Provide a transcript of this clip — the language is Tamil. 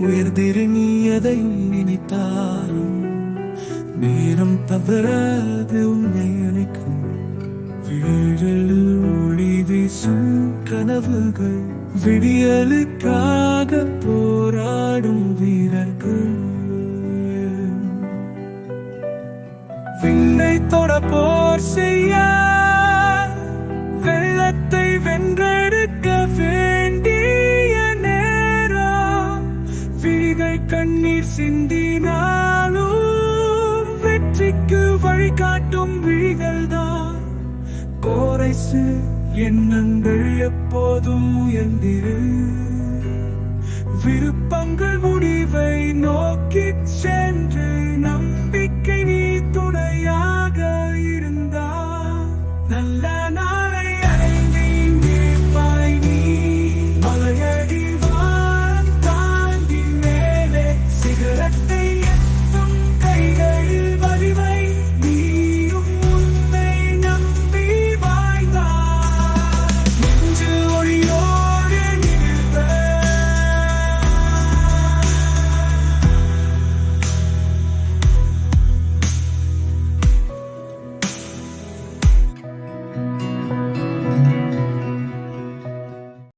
உயர்திரு நீ எதையும் நினைத்தாலும் நேரம் தவறாது உன்னை அழைக்கும். விழிகளில் ஒளி வீசும் கனவுகள், விடியலுக்காக போராடும் வீரர்கள். விண்ணை தொட போர் செய்ய வெள்ளத்தை வென்றெடுக்க வேண்டிய நேரம். விழிகள் கண்ணீர் சிந்தினாலும் வெற்றிக்கு வழிகாட்டும் விழிகள்தான். கோரைசு எண்ணங்கள் எப்போதும் உயர்ந்திரு. விருப்பங்கள் முடிவை நோக்கி சென்று நம்பிக்கை